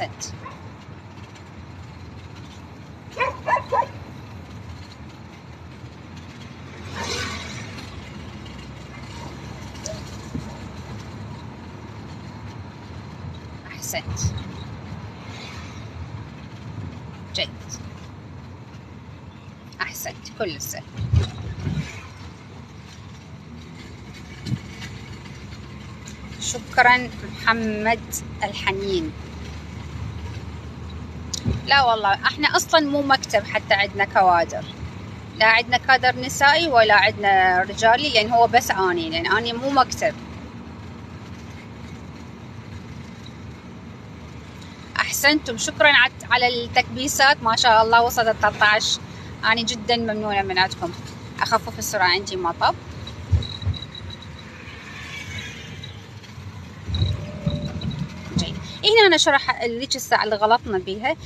أحسنت. أحسنت. جيد. أحسنت. كل السهل. شكرا محمد الحنين. لا والله احنا اصلا مو مكتب حتى عندنا كوادر، لا عندنا كادر نسائي ولا عندنا رجالي، لان هو بس اني، لان اني مو مكتب. احسنتم. شكرا على التكبيسات، ما شاء الله وصلت 13. اني جدا ممنونة من عندكم. اخفف السرعة، عندي مطب. جيد. هنا انا شرح ذيك الساعة اللي غلطنا بيها.